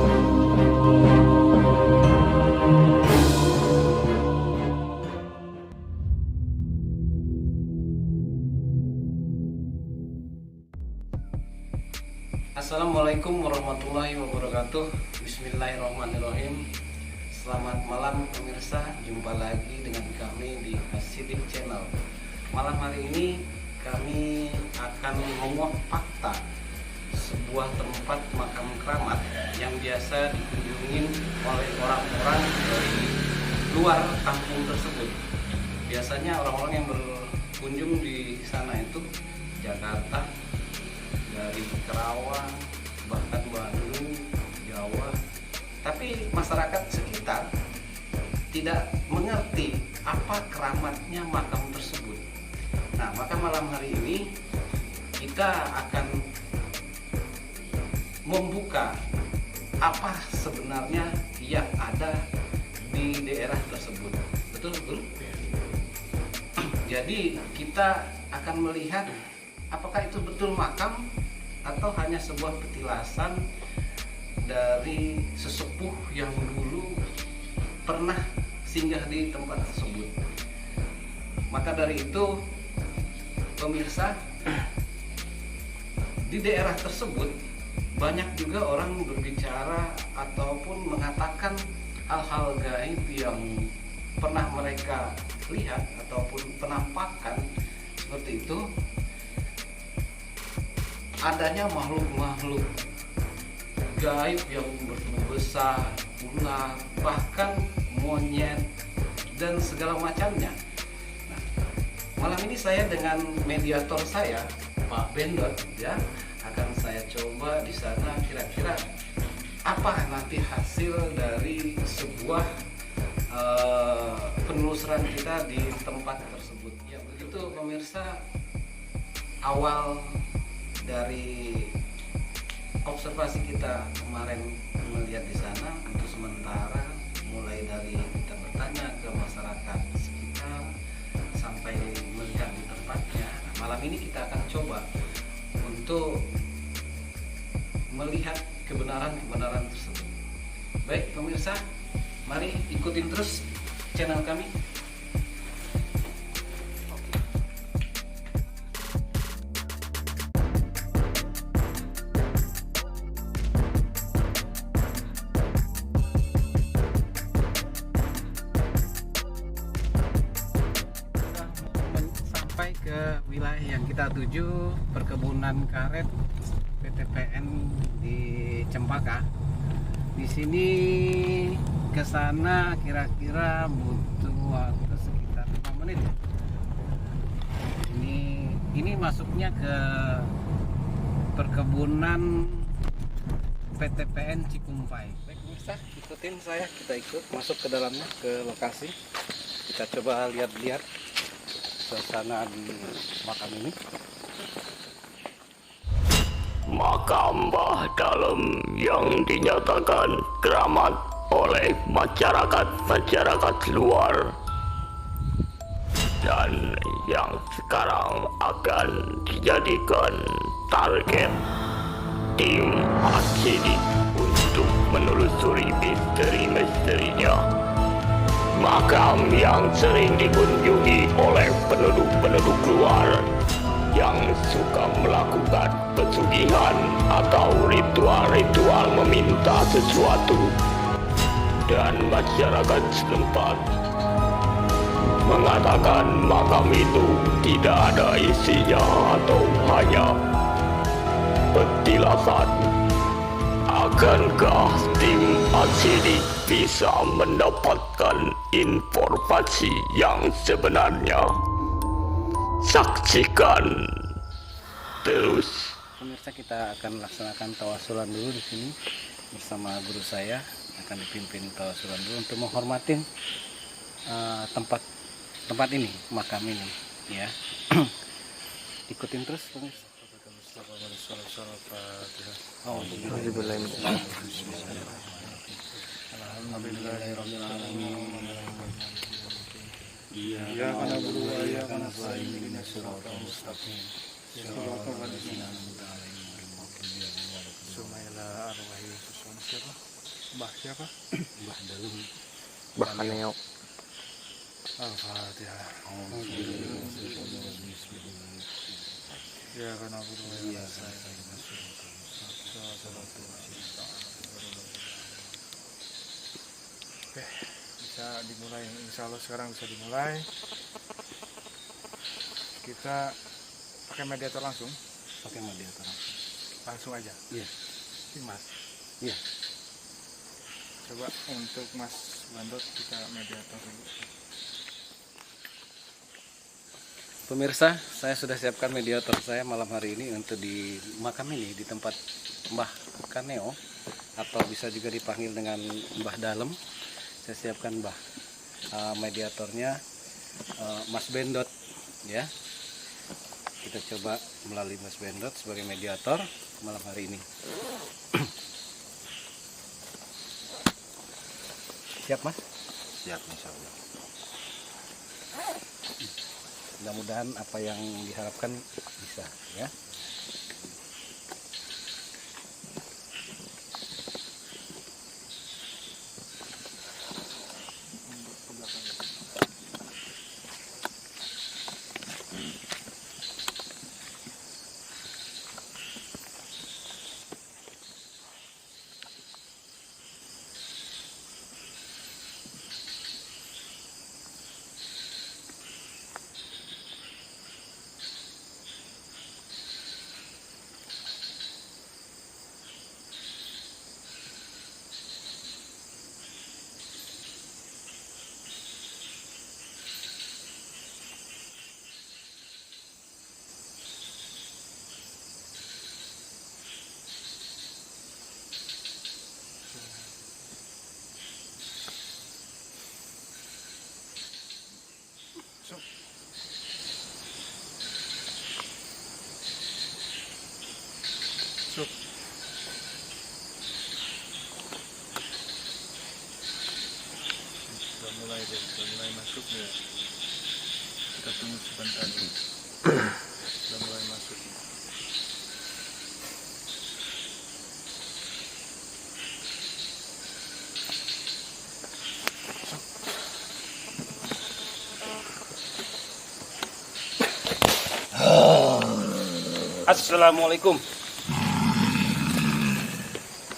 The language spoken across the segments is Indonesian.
Assalamualaikum warahmatullahi wabarakatuh. Bismillahirrahmanirrahim. Selamat malam pemirsa, jumpa lagi dengan kami di Hasidik Channel. Malam hari ini kami akan menguak fakta sebuah tempat makam keramat yang biasa dikunjungi oleh orang-orang dari luar kampung tersebut. Biasanya orang-orang yang berkunjung di sana itu Jakarta, dari Kerawang, bahkan Bandung, Jawa. Tapi masyarakat sekitar tidak mengerti apa keramatnya makam tersebut. Nah, maka malam hari ini kita akan membuka apa sebenarnya yang ada di daerah tersebut. Betul, betul? Jadi kita akan melihat apakah itu betul makam atau hanya sebuah petilasan dari sesepuh yang dulu pernah singgah di tempat tersebut. Maka dari itu pemirsa, di daerah tersebut banyak juga orang berbicara ataupun mengatakan hal-hal gaib yang pernah mereka lihat ataupun penampakan seperti itu. Adanya makhluk-makhluk gaib yang bertubuh besar, ular, bahkan monyet dan segala macamnya. Nah, malam ini saya dengan mediator saya, Pak Bendot, ya, akan saya coba di sana kira-kira apa nanti hasil dari sebuah penelusuran kita di tempat tersebut. Ya begitu pemirsa, awal dari observasi kita kemarin melihat di sana untuk sementara, mulai dari kita bertanya ke masyarakat sekitar sampai melihat di tempatnya. Nah, malam ini kita akan coba untuk melihat kebenaran-kebenaran tersebut. Baik pemirsa, mari ikutin terus channel kami. Sampai ke wilayah yang kita tuju, perkebunan karet PTPN di Cempaka. Di sini ke sana kira-kira butuh waktu sekitar 5 menit. Ini masuknya ke perkebunan PTPN Cikumpai. Baik pemirsa, ikutin saya, kita ikut masuk ke dalamnya, ke lokasi. Kita coba lihat-lihat suasana di makam ini. Makam Mbah Dalem yang dinyatakan keramat oleh masyarakat luar dan yang sekarang akan dijadikan target tim Hasidik untuk menelusuri misteri-misterinya. Makam yang sering dikunjungi oleh penduduk luar yang suka melakukan pesugihan atau ritual-ritual meminta sesuatu, dan masyarakat setempat mengatakan makam itu tidak ada isinya atau hanya petilasan. Akankah tim Hasidik bisa mendapatkan informasi yang sebenarnya? Saksikan terus. Pemirsa, kita akan laksanakan tawasulan dulu di sini bersama guru saya, akan dipimpin tawasulan dulu untuk menghormatin tempat ini, makam ini, ya. Ikutin terus pemirsa. Iya karena guru ya karena saya ini suratul mustaqim. Sumaila arwahi susun siapa? Mbah siapa? Mbah Dalem. Mbah Kaneo. Al-Fatihah. Ya karena aku Oke, bisa dimulai. Insya Allah sekarang bisa dimulai. Kita pakai mediator langsung. Pakai mediator. Langsung aja. Iya. Ini Mas. Iya. Coba untuk Mas Bandot kita mediator dulu. Pemirsa, saya sudah siapkan mediator saya malam hari ini untuk di makam ini, di tempat Mbah Kaneo, atau bisa juga dipanggil dengan Mbah Dalem. Saya siapkan mediatornya Mas Bendot, ya. Kita coba melalui Mas Bendot sebagai mediator malam hari ini. Siap, Mas? Siap, insya Allah. Mudah-mudahan apa yang diharapkan bisa, ya. Sup. Sudah mulai masuk ya. Kita tunggu sebentar dulu. Sudah mulai masuk. Assalamualaikum.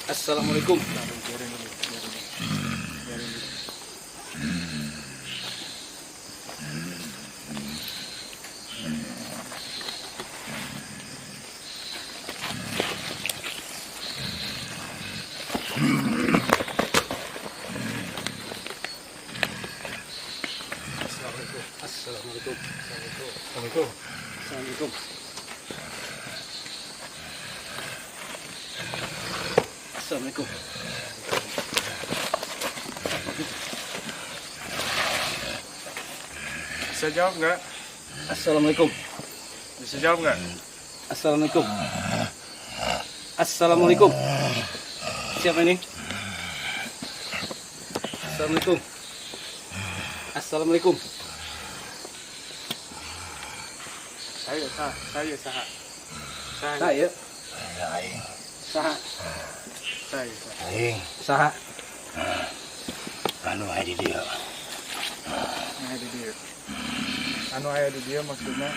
Assalamualaikum. Biarin dulu. Assalamualaikum. Assalamualaikum. Assalamualaikum. Assalamualaikum. Bisa jawab nggak? Assalamualaikum. Bisa jawab nggak? Assalamualaikum. Assalamualaikum. Siapa ini? Assalamualaikum. Assalamualaikum. Saya saha. Saya. Aing, Saha. aing, Saha. anu aya di dia. Anu aya di dia maksudnya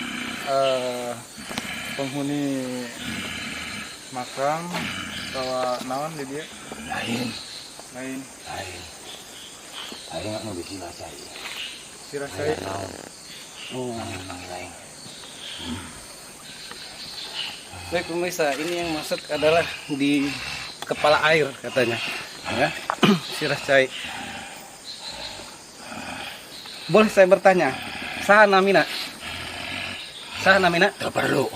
penghuni makam bahwa naon di dia Lain, lain lain. Aing anu bisi rasai. sirah Aya saya naon? Oh. Manggil aing. Baik pemirsa, ini yang masuk adalah di kepala air katanya, ya. Sirah cai. Boleh saya bertanya, saha namina? Saha namina? Teu perlu.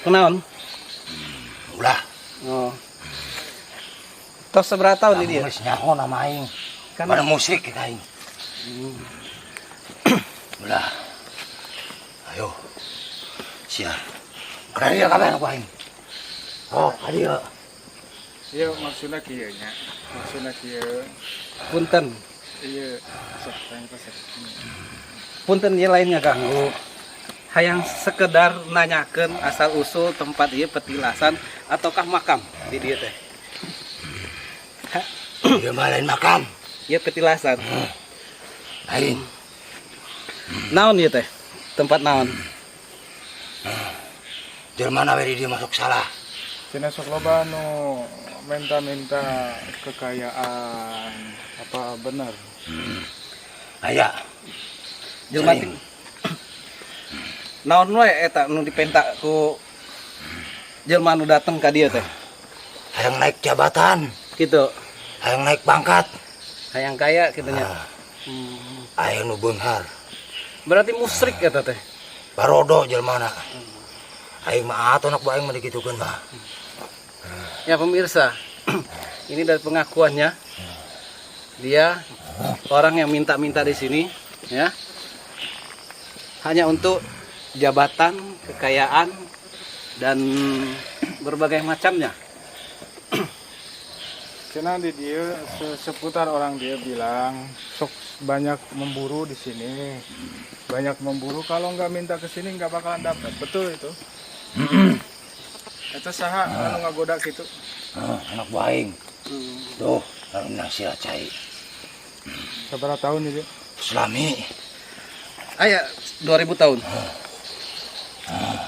Kunaon? Ulah. Oh. Tos seberapa tahun ini dia? Geus nyaho nama aing. Kan Pada musik kita aing. Ulah. Ayo. Sia. Kaya kabeh aku aing. Oh, adieu. iya maksudnya kieu nya punten. iya sok tanya pasar Punten ieu lainnya Kang. Hayang sekedar nanyakeun asal usul tempat ieu petilasan ataukah makam di dieu teh? Dia malain makam. Ieu petilasan. Lain. Naon ieu teh? Tempat naon? Jelema na beri dia masuk salah. Cina sok loba nu minta-minta kekayaan. Apa benar? Aya. Jelema Cing. naon we eta nu dipenta ku jelema nu dateng ka dieu teh? Hayang naik jabatan, Gitu. hayang naik pangkat. Hayang kaya kitu nya. Hayang nu beunghar. Berarti musyrik eta teh. Barodo jelema na. Aing mah atonak bae mah dikitukeun mah. Ya pemirsa, ini dari pengakuannya, dia orang yang minta-minta di sini, ya, hanya untuk jabatan, kekayaan, dan berbagai macamnya. Cina di dia seputar orang dia bilang sok banyak memburu di sini, banyak memburu kalau nggak minta ke sini nggak bakalan dapat. Betul itu? Itu saha anu ngagoda gitu. Anak baing. Tuh, karena si Acai. Seberapa tahun itu? Islami. Aya 2000 tahun.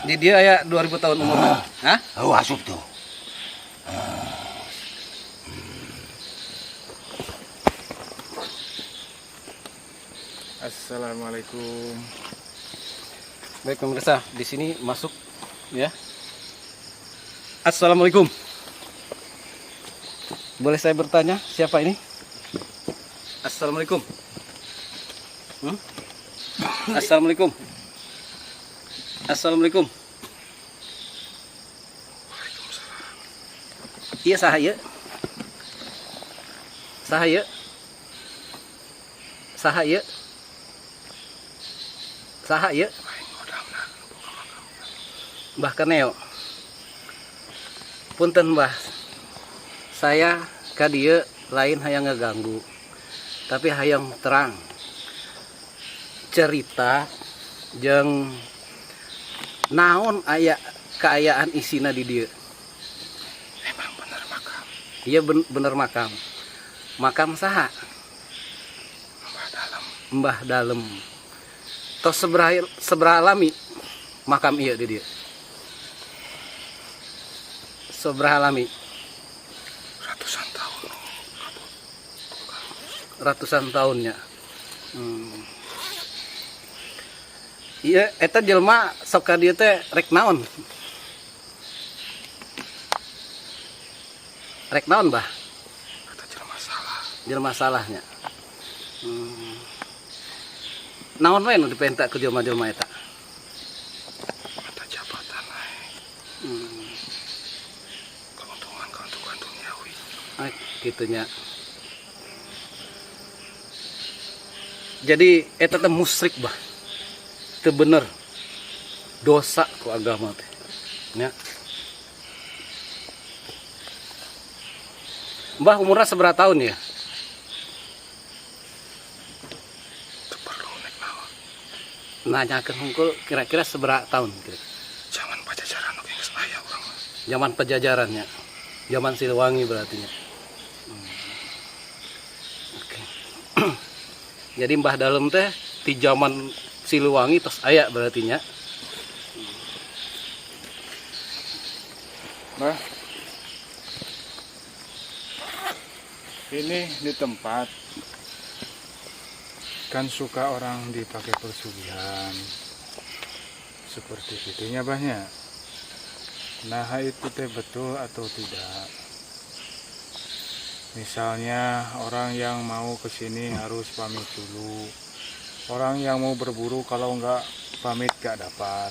Di dia aya 2000 tahun umurnya. Hah? Oh, asup tuh. Assalamualaikum. Baik pemirsa, di sini masuk, ya. Assalamualaikum. Boleh saya bertanya siapa ini? Assalamualaikum. Assalamualaikum. Assalamualaikum. Iya sahaya. Sahaya. Sahaya. Sahaya. Mbah Kaneo. Punten Mbah. Saya ka dieu lain hayang ngeganggu. Tapi hayang terang. Cerita jeung naon aya kaayaan isina di dieu. Emang bener makam. Iya bener makam. Makam saha? Mbah Dalem. Tos seberapa lami makam ieu di dieu? Seberapa lami? Ratusan tahun. Ratusan tahunnya. Iya, eta jelma sok ka dieu teh rek naon? Rek naon, Bah? Kata jelema salah. Jelma salahnya. Naon we nu dipenta ku jelma-jelma eta? Kata jabatan naik. Keuntungan duniawi. Ah, gitunya. Jadi eta teh musyrik, Bah. Teu bener. Dosa ku agama teh. Nya. Mbah umurnya seberapa tahun ya? Perlu nek naon. Nanyakeun hungkul kira-kira seberapa tahun kira. Zaman pajajaran oke geus aya urang mah. Zaman pejajarannya. Zaman Siliwangi berarti nya. Oke. Jadi Mbah Dalem teh di zaman Siliwangi tos aya berarti nya. Bah, ini di tempat kan suka orang dipakai persugihan seperti itunya banyak. Nah itu teh betul atau tidak? Misalnya orang yang mau kesini harus pamit dulu. Orang yang mau berburu kalau nggak pamit nggak dapat.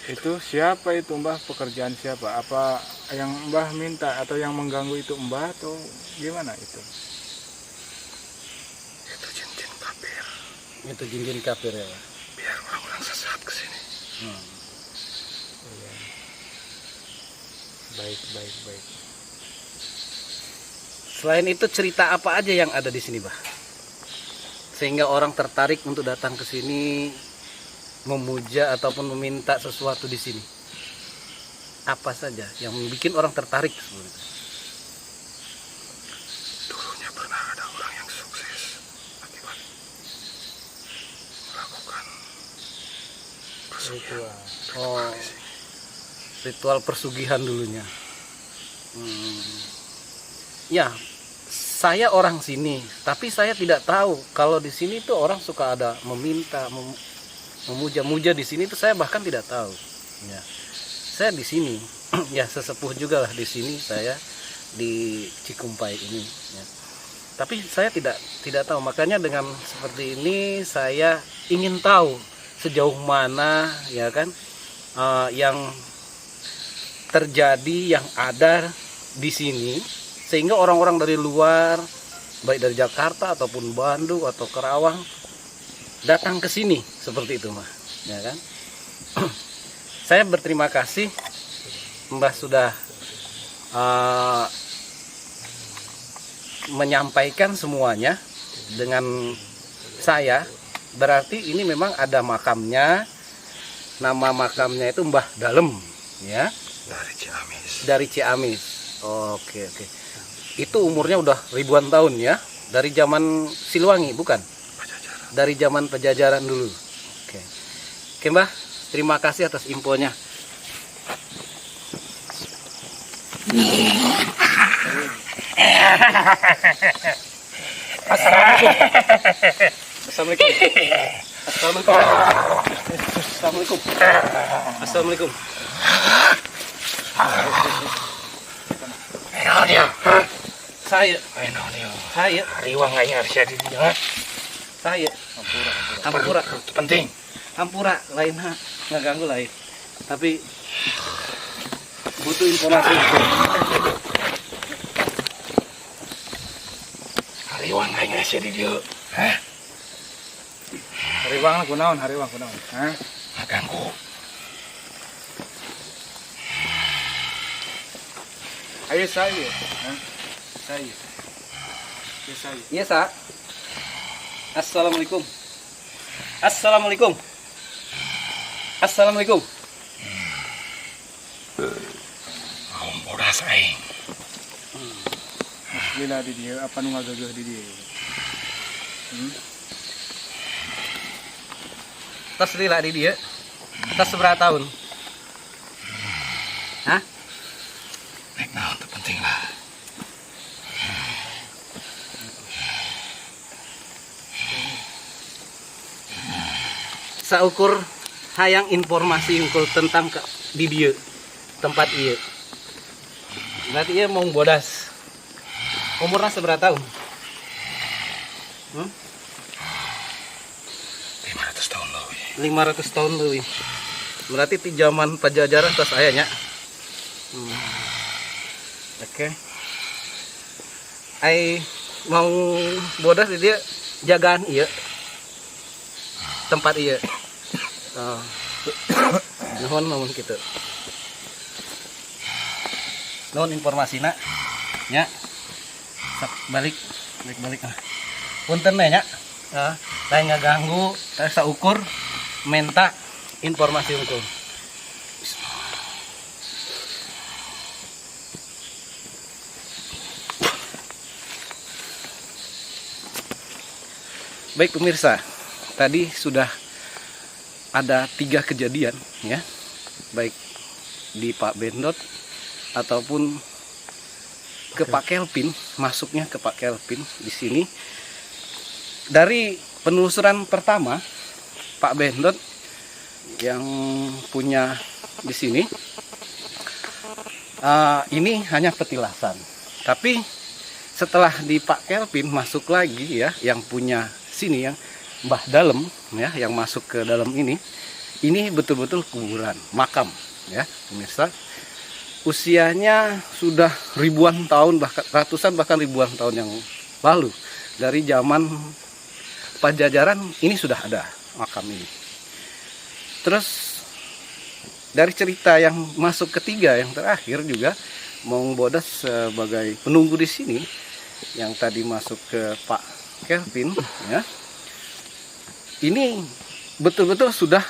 Itu siapa itu Mbah? Pekerjaan siapa? Apa yang Mbah minta atau yang mengganggu itu Mbah atau gimana itu? Itu jin-jin kafir. Itu jin-jin kafir ya, Pak. Biar orang-orang sesat ke sini. Iya. Baik. Selain itu cerita apa aja yang ada di sini, Bah? Sehingga orang tertarik untuk datang ke sini memuja ataupun meminta sesuatu di sini. Apa saja yang bikin orang tertarik sebenarnya? Oh, ritual persugihan dulunya. Ya, saya orang sini, tapi saya tidak tahu kalau di sini tuh orang suka ada meminta, memuja-muja di sini tuh saya bahkan tidak tahu. Ya, saya di sini, ya sesepuh juga lah di sini saya di Cikumpai ini. Ya. Tapi saya tidak tahu, makanya dengan seperti ini saya ingin tahu sejauh mana ya kan yang terjadi, yang ada di sini, sehingga orang-orang dari luar, baik dari Jakarta ataupun Bandung atau Karawang, datang ke sini seperti itu, Mbah. Ya kan? Saya berterima kasih, Mbah sudah menyampaikan semuanya dengan saya. Berarti ini memang ada makamnya. Nama makamnya itu Mbah Dalem, ya. Dari Ciamis. Dari Ciamis. Oke. Itu umurnya udah ribuan tahun ya. Dari zaman Siliwangi, bukan? Pajajaran. Dari zaman Pajajaran dulu. Oke, Mbah, terima kasih atas infonya. Assalamualaikum. Assalamualaikum. Enaknya. Saya Riwang aja harus jadi dia. saya Hampura. Penting. Hampura lain nggak ganggu lain. Tapi butuh informasi. Riwang aja harus jadi dia. Hah? Hariwang kunaon, hariwang kunaon. Hah? Ganggu. Ayo saya. Hah? Saya. Ya saya. Iya, Sa. Assalamualaikum. Assalamualaikum. Assalamualaikum. Mau bodas aing. Lila di dia, apa nu ngagageuh di dia. Tas lila di dia. Tas seberapa tahun? Hah? Nek naon teu penting lah. Saukur hayang informasi unggul tentang di dia tempat ieu. Berarti ieu mau bodas. Umurnya seberapa tahun? 500 tahun lebih. 500 tahun lebih. Berarti di zaman Pajajaran tas ayahnya. Oke. Ai mau bodas di dia jagaan iya. Tempat iya. Nuhun namun kitu. Nuhun informasinya. Nya. Balik ah. Punten we nya. Lain ngaganggu, teh saukur menta informasi unggul. Baik pemirsa, tadi sudah ada 3 kejadian ya, baik di Pak Bendot ataupun ke Pak Kelvin, masuknya ke Pak Kelvin di sini. Dari penelusuran pertama, Pak Bendot yang punya di sini, ini hanya petilasan. Tapi setelah di Pak Kelvin masuk lagi ya, yang punya sini yang Mbah Dalem ya, yang masuk ke dalam ini betul-betul kuburan, makam ya pemirsa. Usianya sudah ribuan tahun, bahkan ratusan bahkan ribuan tahun yang lalu. Dari zaman Pajajaran ini sudah ada makam ini. Terus dari cerita yang masuk ketiga yang terakhir juga Maung Bodas sebagai penunggu di sini yang tadi masuk ke Pak Kelvin ya. Ini betul-betul sudah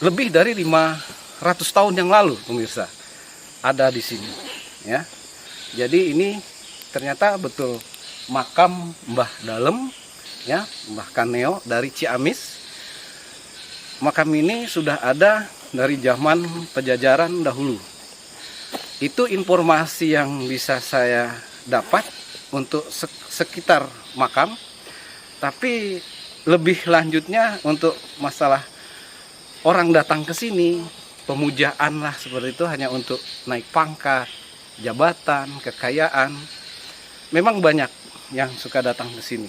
lebih dari 500 tahun yang lalu pemirsa ada di sini ya. Jadi ini ternyata betul makam Mbah Dalem ya, Mbah Kaneo dari Ciamis. makam ini sudah ada dari zaman Pajajaran dahulu. Itu informasi yang bisa saya dapat untuk sekitar makam. Tapi lebih lanjutnya untuk masalah orang datang ke sini, pemujaan lah seperti itu, hanya untuk naik pangkat, jabatan, kekayaan. Memang banyak yang suka datang ke sini.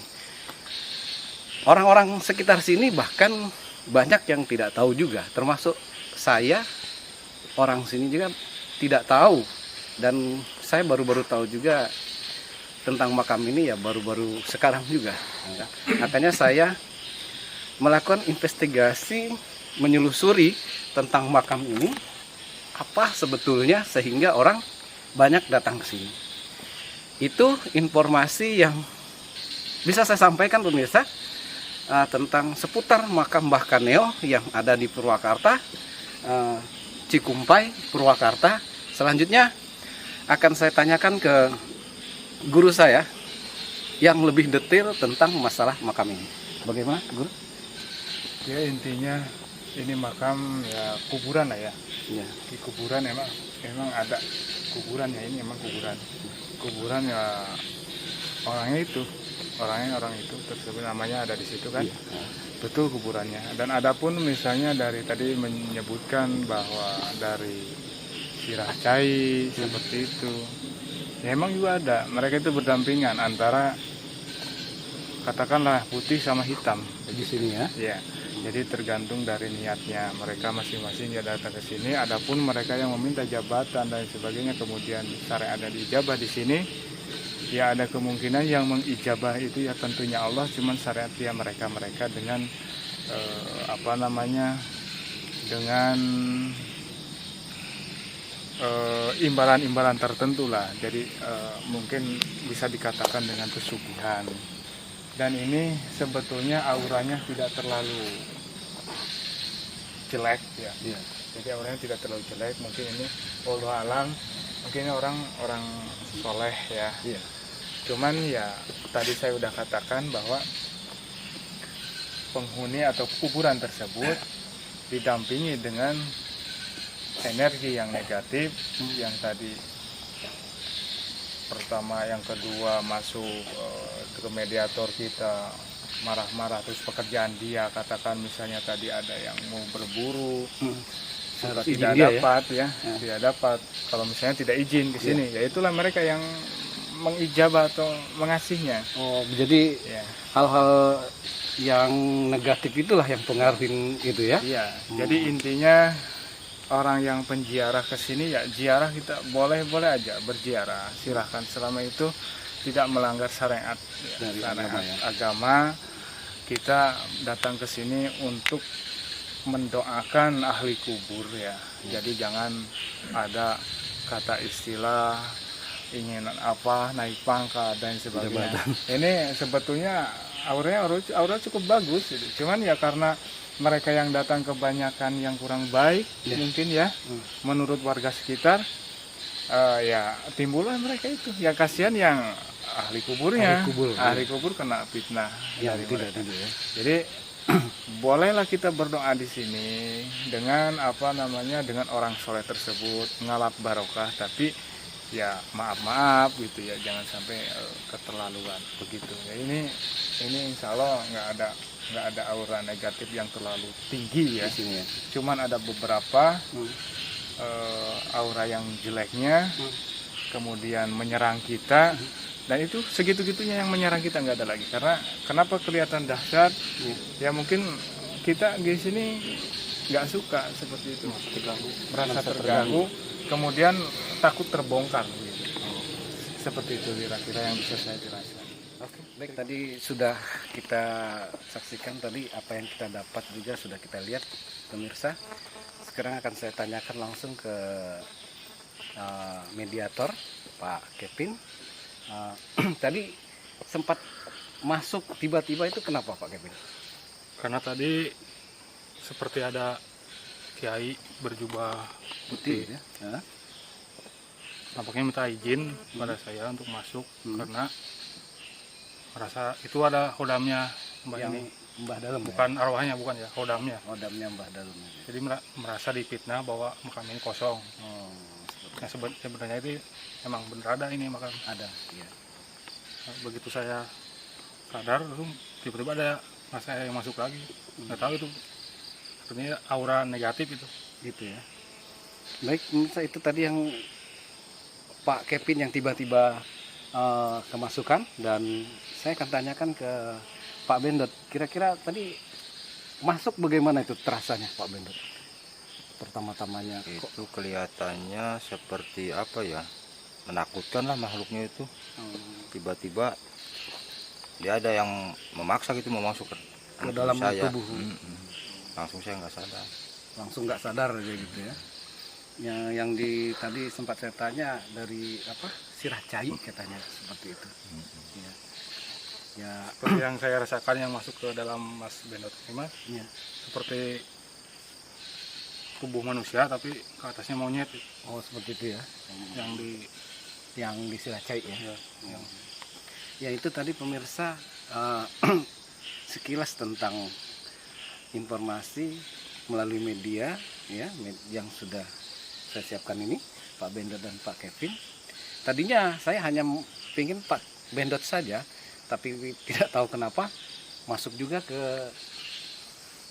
Orang-orang sekitar sini bahkan banyak yang tidak tahu juga, termasuk saya, orang sini juga tidak tahu. Dan saya baru-baru tahu juga tentang makam ini ya baru-baru sekarang juga. Makanya saya melakukan investigasi, menyelusuri tentang makam ini, apa sebetulnya sehingga orang banyak datang ke sini. Itu informasi yang bisa saya sampaikan pemirsa tentang seputar makam Mbah Kaneo yang ada di Purwakarta, Cikumpai, Purwakarta. Selanjutnya akan saya tanyakan ke guru saya yang lebih detail tentang masalah makam ini. Bagaimana, Guru? Ya intinya ini makam ya kuburan lah ya. Ya. Di kuburan emang ada kuburan ya, ini emang kuburan ya orangnya orang itu tersebut namanya ada di situ kan. Ya. Betul kuburannya. Dan adapun misalnya dari tadi menyebutkan bahwa dari sirah cai seperti itu. Ya emang juga ada, mereka itu berdampingan antara katakanlah putih sama hitam Di sini ya. ya. Jadi tergantung dari niatnya mereka masing-masing yang datang ke sini. Adapun mereka yang meminta jabatan dan sebagainya kemudian syariat ada diijabah di sini, ya ada kemungkinan yang mengijabah itu ya tentunya Allah, cuman syariat ya mereka dengan dengan imbalan-imbalan tertentu lah. Jadi mungkin bisa dikatakan dengan pesugihan. Dan ini sebetulnya auranya tidak terlalu jelek ya. Ya. Jadi auranya tidak terlalu jelek. Mungkin ini wallahu alam, mungkin ini orang soleh ya. Ya. Cuman ya tadi saya udah katakan bahwa penghuni atau kuburan tersebut didampingi dengan energi yang negatif, yang tadi pertama, yang kedua masuk ke mediator kita marah-marah, terus pekerjaan dia katakan misalnya tadi ada yang mau berburu tidak dapat tidak dapat, kalau misalnya tidak izin ke sini ya itulah mereka yang mengijabah atau mengasihnya. Oh, jadi hal-hal yang negatif itulah yang pengaruhin itu ya. Iya. Jadi intinya orang yang penziarah ke sini ya ziarah, kita boleh aja berziarah, silahkan selama itu tidak melanggar syariat Dari agama. Kita datang ke sini untuk mendoakan ahli kubur ya. Jadi jangan ada kata istilah ingin apa naik pangkat dan sebagainya. Ini sebetulnya aura cukup bagus gitu. Cuman ya karena mereka yang datang kebanyakan yang kurang baik mungkin ya menurut warga sekitar, ya timbullah mereka itu. Ya kasihan yang ahli kuburnya, ahli kubur kena fitnah dari mereka. Ya. Jadi bolehlah kita berdoa di sini dengan dengan orang soleh tersebut, ngalap barokah, tapi ya maaf gitu ya, jangan sampai keterlaluan begitu. Ya ini insya Allah nggak ada aura negatif yang terlalu tinggi ya. Di sini ya. Cuman ada beberapa aura yang jeleknya kemudian menyerang kita, dan itu segitu-gitunya yang menyerang kita, nggak ada lagi. Karena kenapa kelihatan dahsyat? Ya mungkin kita di sini nggak suka seperti itu, merasa terganggu, kemudian takut terbongkar gitu. Seperti itu kira-kira yang bisa saya jelaskan. Oke, baik, tadi sudah kita saksikan tadi apa yang kita dapat, juga sudah kita lihat pemirsa. Sekarang akan saya tanyakan langsung ke mediator Pak Kevin. Tadi sempat masuk tiba-tiba itu kenapa Pak Kevin? Karena tadi seperti ada kiai berjubah Putih ya. Nampaknya minta izin pada saya untuk masuk karena merasa itu ada hodamnya Mbak Yang ini. Mbah Dalem. bukan arwahnya, bukan ya, hodamnya. Hodamnya Mbah Dalem. Jadi merasa difitnah bahwa makam ini kosong. Oh, Nah, sebenarnya itu emang bener ada ini makam. ada. Iya. Nah, begitu saya sadar, langsung tiba-tiba ada mas saya yang masuk lagi. Nggak tahu itu, sebenarnya aura negatif itu. Gitu ya. Baik, pemirsa, itu tadi yang Pak Kevin yang tiba-tiba kemasukan, dan saya akan tanyakan ke Pak Bendot. Kira-kira tadi masuk bagaimana itu terasanya Pak Bendot? Pertama-tamanya kok Itu kelihatannya seperti apa ya, menakutkan lah makhluknya itu. Tiba-tiba dia ada yang memaksa gitu mau masuk ke dalam saya. tubuh. Langsung saya nggak sadar. Langsung nggak sadar aja gitu ya. Yang di tadi sempat saya tanya dari apa, sirah cai katanya seperti itu. Ya. Ya, Seperti yang saya rasakan yang masuk ke dalam Mas Bendot ini Mas, ya. seperti tubuh manusia tapi ke atasnya monyet Oh, seperti itu ya. yang di Yang di sirah cai ya. ya, yang Ya, itu tadi pemirsa sekilas tentang informasi melalui media ya, yang sudah saya siapkan ini, Pak Bendot dan Pak Kevin. Tadinya saya hanya ingin Pak Bendot saja, tapi tidak tahu kenapa masuk juga ke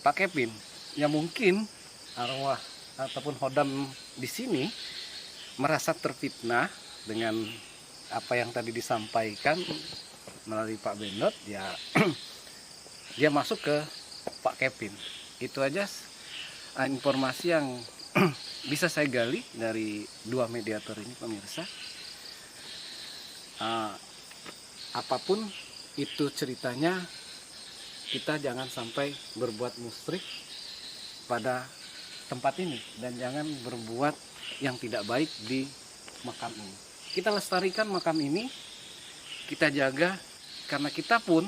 Pak Kevin. Ya mungkin arwah ataupun hodam di sini merasa terfitnah dengan apa yang tadi disampaikan melalui Pak Bendot, ya dia masuk ke Pak Kevin. Itu aja informasi yang bisa saya gali dari dua mediator ini pemirsa. Apapun itu ceritanya, kita jangan sampai berbuat musyrik pada tempat ini, dan jangan berbuat yang tidak baik di makam ini. Kita lestarikan makam ini, kita jaga, karena kita pun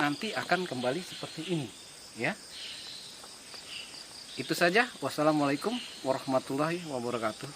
nanti akan kembali seperti ini ya. Itu saja. Wassalamualaikum warahmatullahi wabarakatuh.